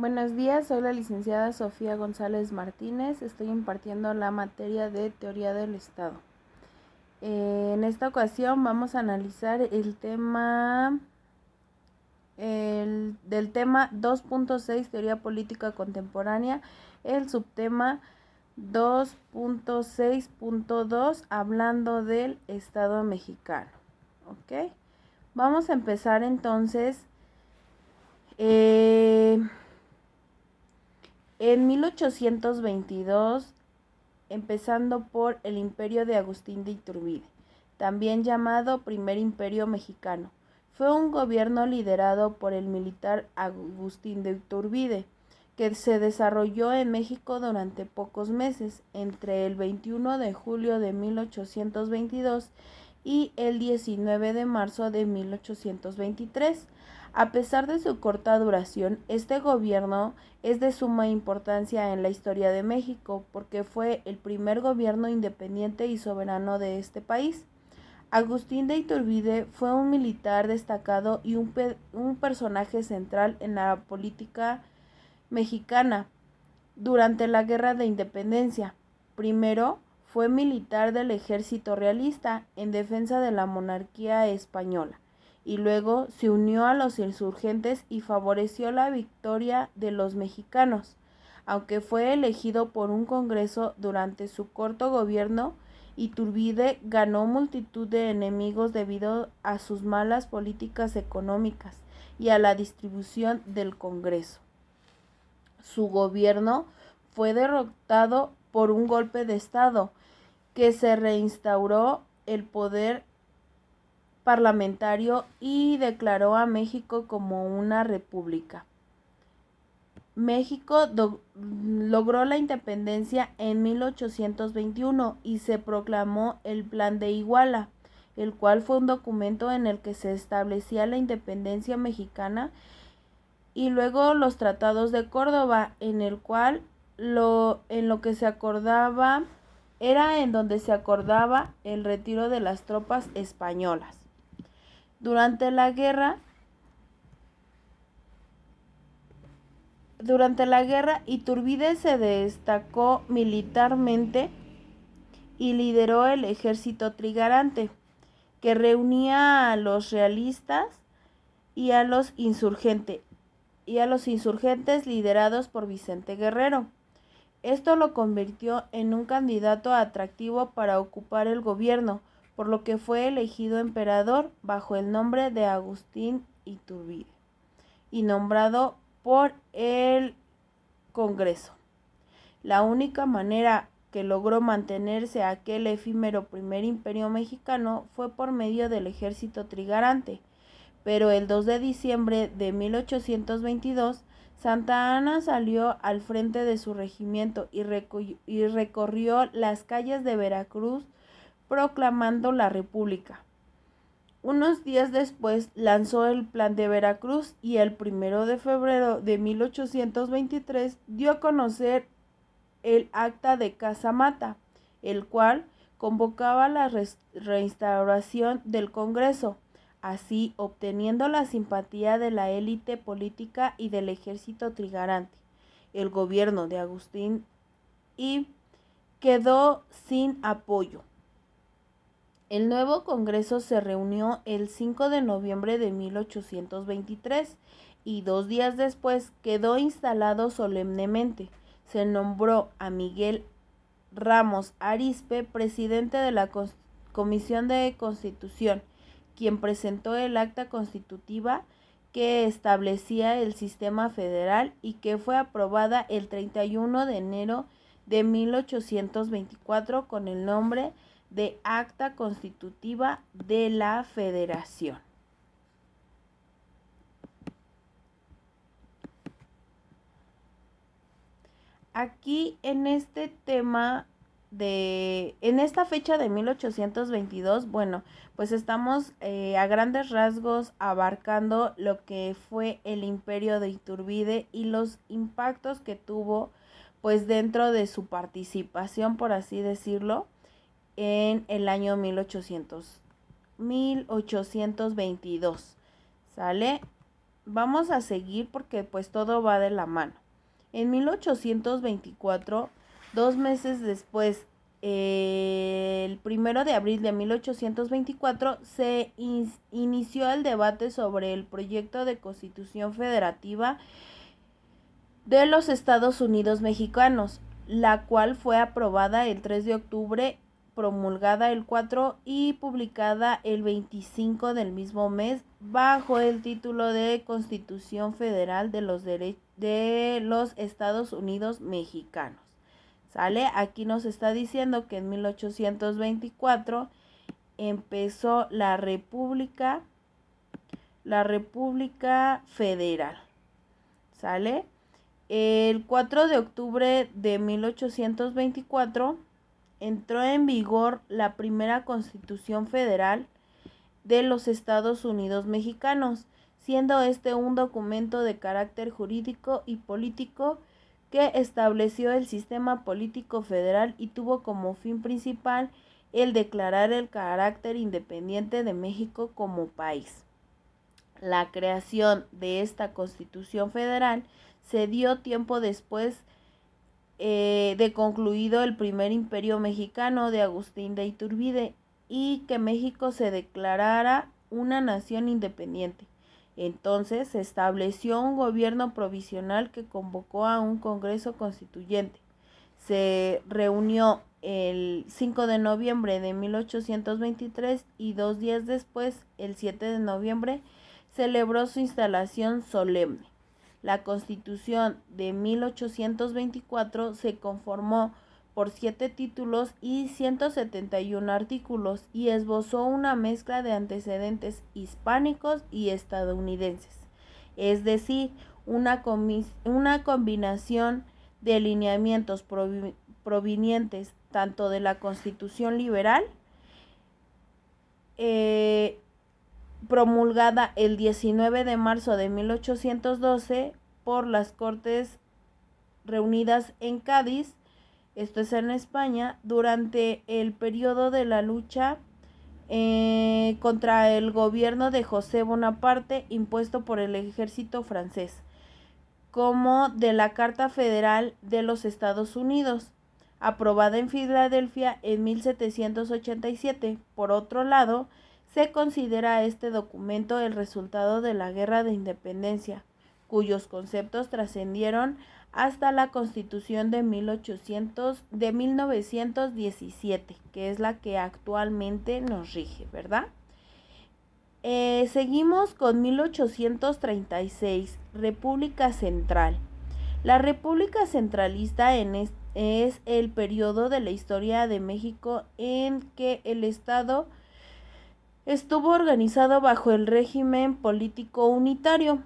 Buenos días, soy la licenciada Sofía González Martínez, estoy impartiendo la materia de Teoría del Estado. En esta ocasión vamos a analizar el tema del tema 2.6 Teoría Política Contemporánea, el subtema 2.6.2 hablando del Estado mexicano. ¿Ok? Vamos a empezar entonces. En 1822, empezando por el Imperio de Agustín de Iturbide, también llamado Primer Imperio Mexicano, fue un gobierno liderado por el militar Agustín de Iturbide, que se desarrolló en México durante pocos meses, entre el 21 de julio de 1822 y el 19 de marzo de 1823. A pesar de su corta duración, este gobierno es de suma importancia en la historia de México porque fue el primer gobierno independiente y soberano de este país. Agustín de Iturbide fue un militar destacado y un personaje central en la política mexicana durante la Guerra de Independencia. Primero, fue militar del ejército realista en defensa de la monarquía española y luego se unió a los insurgentes y favoreció la victoria de los mexicanos. Aunque fue elegido por un congreso durante su corto gobierno, Iturbide ganó multitud de enemigos debido a sus malas políticas económicas y a la distribución del Congreso. Su gobierno fue derrotado por un golpe de Estado que se reinstauró el poder parlamentario y declaró a México como una república. México logró la independencia en 1821 y se proclamó el Plan de Iguala, el cual fue un documento en el que se establecía la independencia mexicana, y luego los tratados de Córdoba, en el cual en donde se acordaba el retiro de las tropas españolas. Durante la guerra, Iturbide se destacó militarmente y lideró el ejército trigarante, que reunía a los realistas y a los insurgentes liderados por Vicente Guerrero. Esto lo convirtió en un candidato atractivo para ocupar el gobierno, por lo que fue elegido emperador bajo el nombre de Agustín Iturbide y nombrado por el Congreso. La única manera que logró mantenerse aquel efímero primer imperio mexicano fue por medio del ejército trigarante, pero el 2 de diciembre de 1822 Santa Anna salió al frente de su regimiento y recorrió las calles de Veracruz proclamando la República. Unos días después lanzó el Plan de Veracruz y el 1 de febrero de 1823 dio a conocer el Acta de Casamata, el cual convocaba la reinstauración del Congreso, así obteniendo la simpatía de la élite política y del ejército trigarante. El gobierno de Agustín I quedó sin apoyo. El nuevo Congreso se reunió el 5 de noviembre de 1823 y 2 días después quedó instalado solemnemente. Se nombró a Miguel Ramos Arizpe presidente de la Comisión de Constitución, quien presentó el acta constitutiva que establecía el sistema federal y que fue aprobada el 31 de enero de 1824 con el nombre de Acta Constitutiva de la Federación. Aquí en este tema en esta fecha de 1822, bueno, pues estamos a grandes rasgos abarcando lo que fue el imperio de Iturbide y los impactos que tuvo pues dentro de su participación, por así decirlo, en el año 1822, ¿sale? vamos a seguir porque pues todo va de la mano. En 1824, 2 meses después, el 1 de abril de 1824, se inició el debate sobre el proyecto de Constitución Federativa de los Estados Unidos Mexicanos, la cual fue aprobada el 3 de octubre, promulgada el 4 y publicada el 25 del mismo mes bajo el título de Constitución Federal de los Estados Unidos Mexicanos. ¿Sale? Aquí nos está diciendo que en 1824 empezó la República Federal. ¿Sale? El 4 de octubre de 1824 entró en vigor la primera Constitución Federal de los Estados Unidos Mexicanos, siendo este un documento de carácter jurídico y político que estableció el sistema político federal y tuvo como fin principal el declarar el carácter independiente de México como país. La creación de esta Constitución Federal se dio tiempo después de concluido el primer imperio mexicano de Agustín de Iturbide y que México se declarara una nación independiente. Entonces se estableció un gobierno provisional que convocó a un Congreso Constituyente. Se reunió el 5 de noviembre de 1823 y 2 días después, el 7 de noviembre, celebró su instalación solemne. La Constitución de 1824 se conformó por 7 títulos y 171 artículos y esbozó una mezcla de antecedentes hispánicos y estadounidenses, es decir, una combinación de lineamientos provenientes tanto de la Constitución liberal, promulgada el 19 de marzo de 1812 por las Cortes reunidas en Cádiz, esto es en España, durante el periodo de la lucha contra el gobierno de José Bonaparte impuesto por el ejército francés, como de la Carta Federal de los Estados Unidos, aprobada en Filadelfia en 1787. Por otro lado, se considera este documento el resultado de la Guerra de Independencia, cuyos conceptos trascendieron hasta la Constitución de 1917, que es la que actualmente nos rige, ¿verdad? Seguimos con 1836, República Central. La República Centralista es el periodo de la historia de México en que el Estado estuvo organizado bajo el régimen político unitario.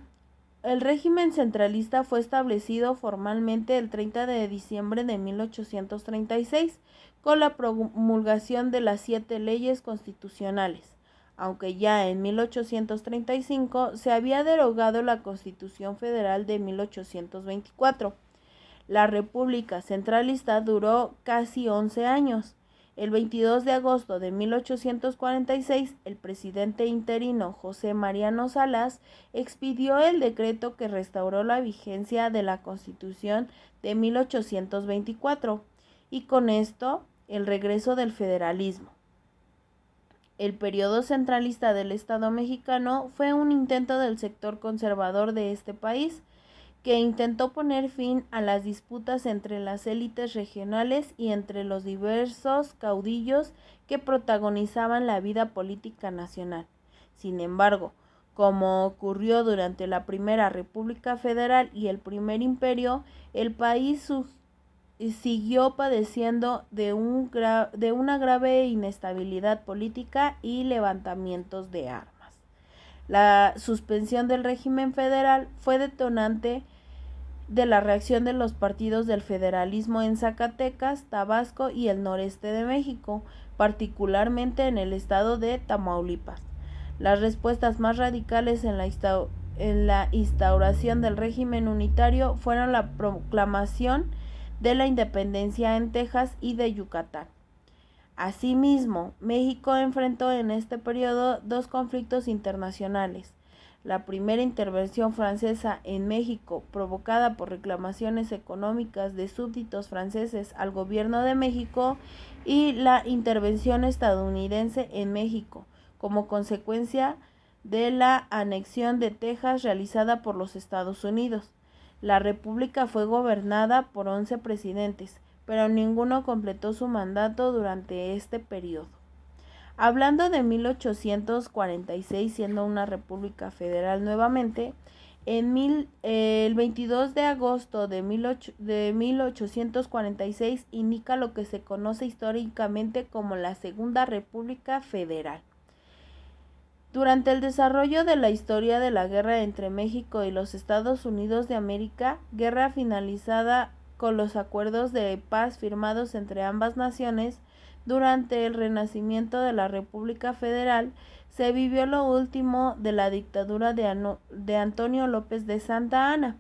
El régimen centralista fue establecido formalmente el 30 de diciembre de 1836 con la promulgación de las 7 leyes constitucionales, aunque ya en 1835 se había derogado la Constitución Federal de 1824. La República Centralista duró casi 11 años. El 22 de agosto de 1846, el presidente interino José Mariano Salas expidió el decreto que restauró la vigencia de la Constitución de 1824 y con esto el regreso del federalismo. El periodo centralista del Estado mexicano fue un intento del sector conservador de este país que intentó poner fin a las disputas entre las élites regionales y entre los diversos caudillos que protagonizaban la vida política nacional. Sin embargo, como ocurrió durante la Primera República Federal y el Primer Imperio, el país siguió padeciendo de una grave inestabilidad política y levantamientos de armas. La suspensión del régimen federal fue detonante de la reacción de los partidos del federalismo en Zacatecas, Tabasco y el noreste de México, particularmente en el estado de Tamaulipas. Las respuestas más radicales en la instauración del régimen unitario fueron la proclamación de la independencia en Texas y de Yucatán. Asimismo, México enfrentó en este periodo 2 conflictos internacionales: la primera intervención francesa en México, provocada por reclamaciones económicas de súbditos franceses al gobierno de México, y la intervención estadounidense en México, como consecuencia de la anexión de Texas realizada por los Estados Unidos. La República fue gobernada por 11 presidentes, pero ninguno completó su mandato durante este periodo. Hablando de 1846, siendo una república federal nuevamente, el 22 de agosto de 1846 indica lo que se conoce históricamente como la Segunda República Federal. Durante el desarrollo de la historia de la guerra entre México y los Estados Unidos de América, guerra finalizada con los acuerdos de paz firmados entre ambas naciones, durante el renacimiento de la República Federal, se vivió lo último de la dictadura de Antonio López de Santa Anna,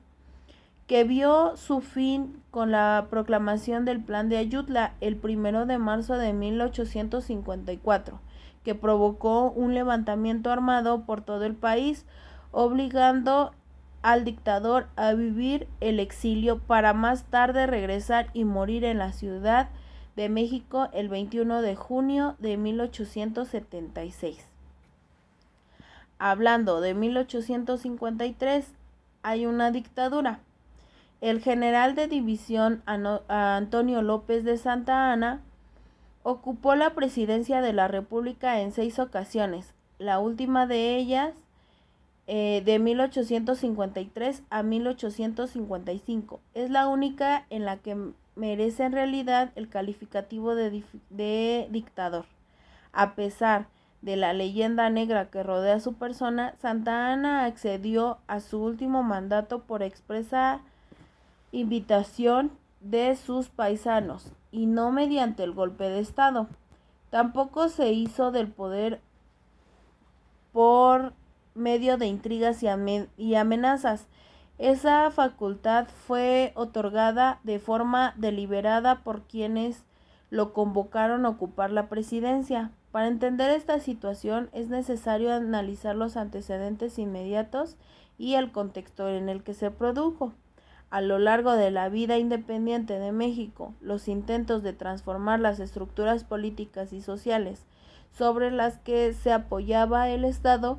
que vio su fin con la proclamación del Plan de Ayutla el 1 de marzo de 1854, que provocó un levantamiento armado por todo el país, obligando al dictador a vivir el exilio para más tarde regresar y morir en la Ciudad de México el 21 de junio de 1876. Hablando de 1853, hay una dictadura. El general de división Antonio López de Santa Anna ocupó la presidencia de la República en 6 ocasiones, la última de ellas de 1853 a 1855. Es la única en la que merece en realidad el calificativo de dictador. A pesar de la leyenda negra que rodea su persona, Santa Anna accedió a su último mandato por expresa invitación de sus paisanos y no mediante el golpe de Estado. Tampoco se hizo del poder por medio de intrigas y amenazas. Esa facultad fue otorgada de forma deliberada por quienes lo convocaron a ocupar la presidencia. Para entender esta situación es necesario analizar los antecedentes inmediatos y el contexto en el que se produjo. A lo largo de la vida independiente de México, los intentos de transformar las estructuras políticas y sociales sobre las que se apoyaba el Estado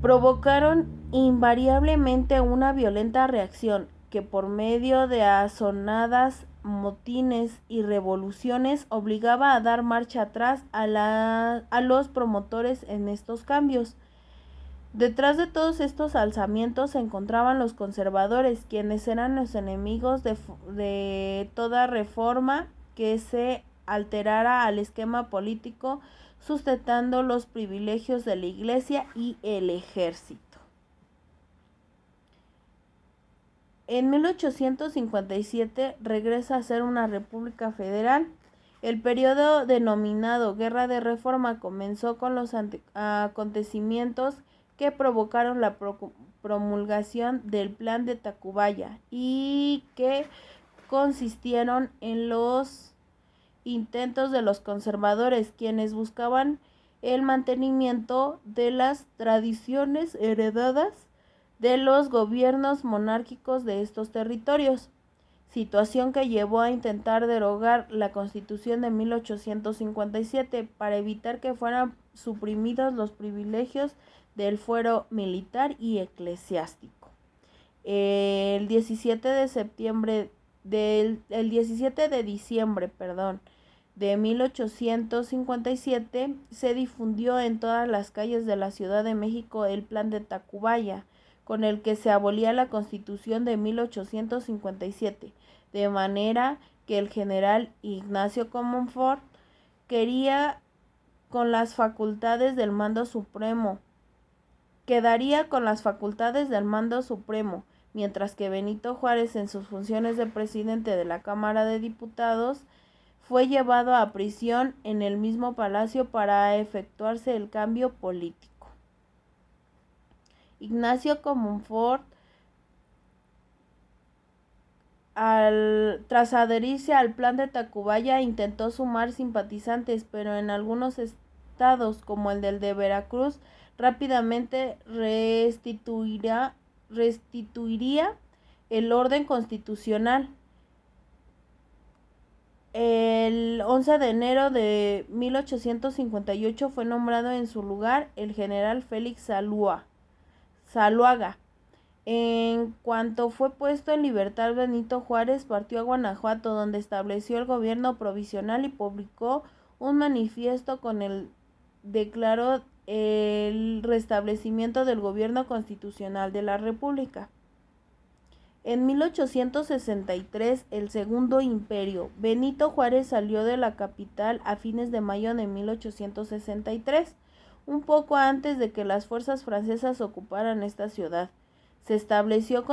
provocaron invariablemente una violenta reacción que por medio de asonadas motines y revoluciones obligaba a dar marcha atrás a los promotores en estos cambios. Detrás de todos estos alzamientos se encontraban los conservadores, quienes eran los enemigos de toda reforma que se alterara al esquema político, sustentando los privilegios de la Iglesia y el ejército. En 1857 regresa a ser una república federal. El periodo denominado Guerra de Reforma comenzó con los acontecimientos que provocaron la promulgación del Plan de Tacubaya y que consistieron en los intentos de los conservadores, quienes buscaban el mantenimiento de las tradiciones heredadas de los gobiernos monárquicos de estos territorios, situación que llevó a intentar derogar la Constitución de 1857 para evitar que fueran suprimidos los privilegios del fuero militar y eclesiástico. El 17 de diciembre de 1857 se difundió en todas las calles de la Ciudad de México el Plan de Tacubaya, con el que se abolía la Constitución de 1857, de manera que el general Ignacio Comonfort quedaría con las facultades del mando supremo, mientras que Benito Juárez, en sus funciones de presidente de la Cámara de Diputados, fue llevado a prisión en el mismo palacio para efectuarse el cambio político. Ignacio Comonfort, tras adherirse al Plan de Tacubaya, intentó sumar simpatizantes, pero en algunos estados, como el de Veracruz, rápidamente restituiría el orden constitucional. El 11 de enero de 1858 fue nombrado en su lugar el general Félix Zuluaga. En cuanto fue puesto en libertad, Benito Juárez partió a Guanajuato, donde estableció el gobierno provisional y publicó un manifiesto con el declaró el restablecimiento del gobierno constitucional de la República. En 1863, el Segundo Imperio. Benito Juárez salió de la capital a fines de mayo de 1863, un poco antes de que las fuerzas francesas ocuparan esta ciudad. Se estableció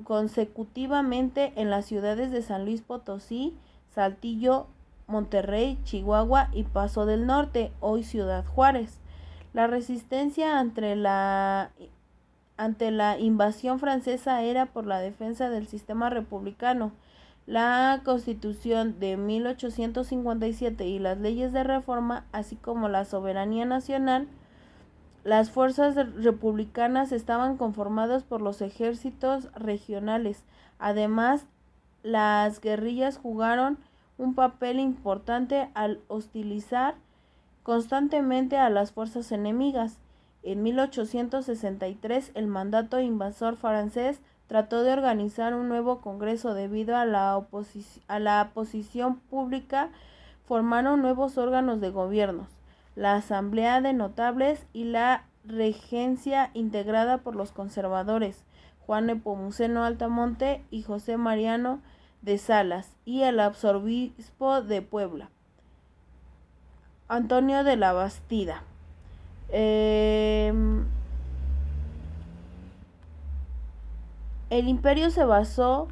consecutivamente en las ciudades de San Luis Potosí, Saltillo, Monterrey, Chihuahua y Paso del Norte, hoy Ciudad Juárez. La resistencia ante la invasión francesa era por la defensa del sistema republicano. La Constitución de 1857 y las leyes de reforma, así como la soberanía nacional. Las fuerzas republicanas estaban conformadas por los ejércitos regionales. Además, las guerrillas jugaron un papel importante al hostilizar constantemente a las fuerzas enemigas. En 1863, el mandato invasor francés trató de organizar un nuevo congreso debido a la oposición pública. Formaron nuevos órganos de gobierno, la Asamblea de Notables y la Regencia, integrada por los conservadores Juan Nepomuceno Altamonte y José Mariano de Salas, y el arzobispo de Puebla, Antonio de la Bastida. El imperio se basó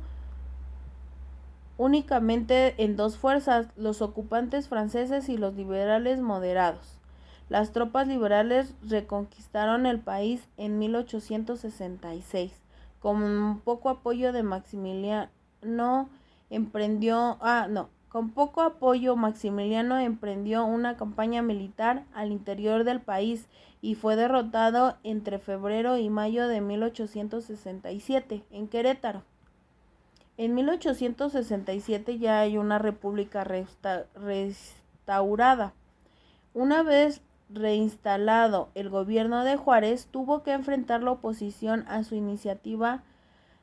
únicamente en dos fuerzas, los ocupantes franceses y los liberales moderados. Las tropas liberales reconquistaron el país en 1866. Con poco apoyo Maximiliano emprendió una campaña militar al interior del país y fue derrotado entre febrero y mayo de 1867 en Querétaro. En 1867 ya hay una república restaurada. Una vez reinstalado el gobierno de Juárez, tuvo que enfrentar la oposición a su iniciativa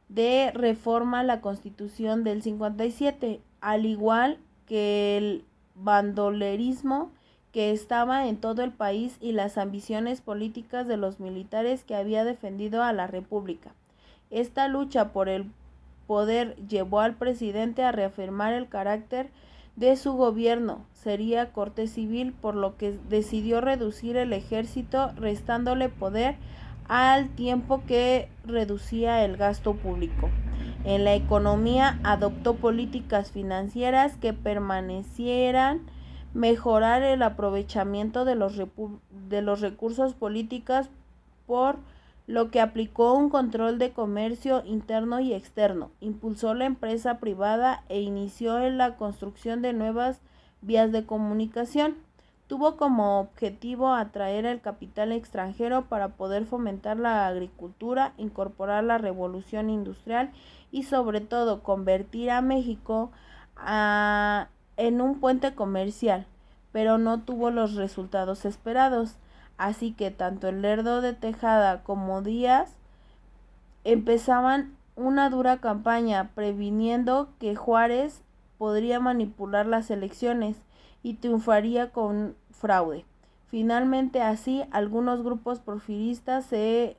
de reforma a la Constitución del 57, al igual que el bandolerismo que estaba en todo el país y las ambiciones políticas de los militares que había defendido a la República. Esta lucha por el poder llevó al presidente a reafirmar el carácter de su gobierno sería corte civil, por lo que decidió reducir el ejército, restándole poder al tiempo que reducía el gasto público. En la economía adoptó políticas financieras que permanecieran, mejorar el aprovechamiento de los recursos políticos, por lo que aplicó un control de comercio interno y externo, impulsó la empresa privada e inició en la construcción de nuevas vías de comunicación. Tuvo como objetivo atraer el capital extranjero para poder fomentar la agricultura, incorporar la revolución industrial y sobre todo convertir a México en un puente comercial, pero no tuvo los resultados esperados. Así que tanto el Lerdo de Tejada como Díaz empezaban una dura campaña previniendo que Juárez podría manipular las elecciones y triunfaría con fraude. Finalmente, así, algunos grupos porfiristas en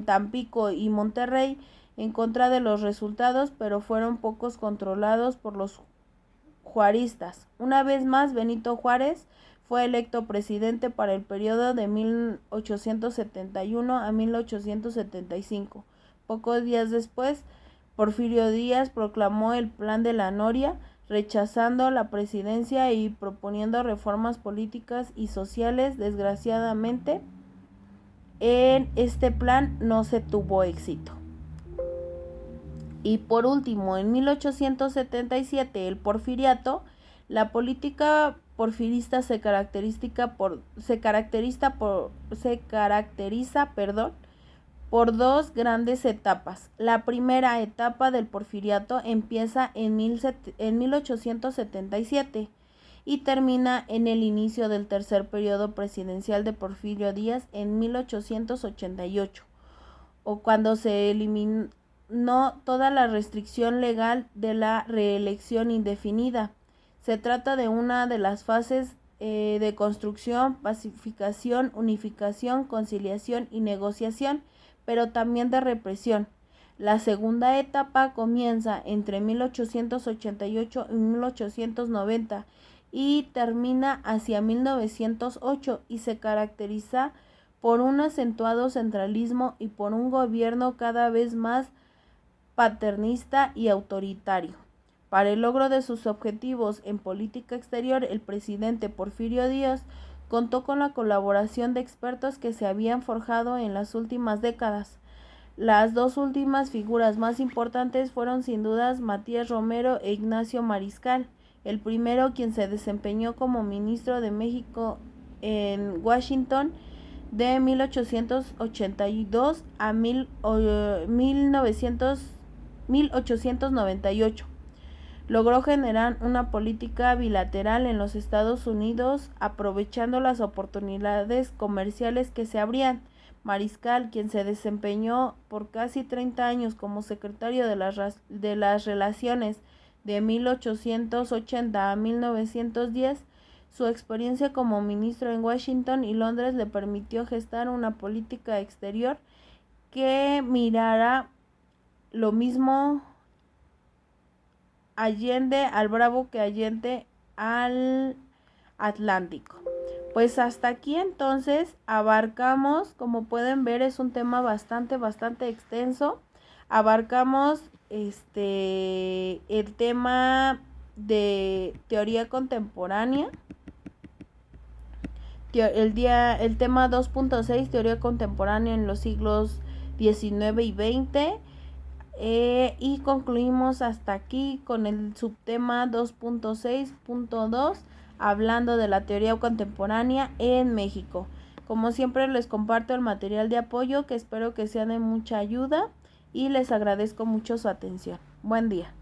Tampico y Monterrey en contra de los resultados, pero fueron pocos controlados por los juaristas. Una vez más, Benito Juárez fue electo presidente para el periodo de 1871 a 1875. Pocos días después, Porfirio Díaz proclamó el Plan de la Noria, rechazando la presidencia y proponiendo reformas políticas y sociales. Desgraciadamente, en este plan no se tuvo éxito. Y por último, en 1877, el porfiriato. La política porfirista se caracteriza por dos grandes etapas. La primera etapa del porfiriato empieza en 1877 y termina en el inicio del tercer periodo presidencial de Porfirio Díaz en 1888, o cuando se eliminó toda la restricción legal de la reelección indefinida. Se trata de una de las fases de construcción, pacificación, unificación, conciliación y negociación, pero también de represión. La segunda etapa comienza entre 1888 y 1890 y termina hacia 1908 y se caracteriza por un acentuado centralismo y por un gobierno cada vez más paternista y autoritario. Para el logro de sus objetivos en política exterior, el presidente Porfirio Díaz contó con la colaboración de expertos que se habían forjado en las últimas décadas. Las dos últimas figuras más importantes fueron sin dudas Matías Romero e Ignacio Mariscal, el primero quien se desempeñó como ministro de México en Washington de 1882 a 1898. Logró generar una política bilateral en los Estados Unidos, aprovechando las oportunidades comerciales que se abrían. Mariscal, quien se desempeñó por casi 30 años como secretario de las Relaciones de 1880 a 1910, su experiencia como ministro en Washington y Londres le permitió gestar una política exterior que mirara lo mismo Allende al Bravo que Allende al Atlántico. Pues hasta aquí entonces abarcamos, como pueden ver, es un tema bastante extenso. Abarcamos el tema de teoría contemporánea, el tema 2.6, teoría contemporánea en los siglos XIX y XX. Y concluimos hasta aquí con el subtema 2.6.2, hablando de la teoría contemporánea en México. Como siempre, les comparto el material de apoyo que espero que sea de mucha ayuda y les agradezco mucho su atención. Buen día.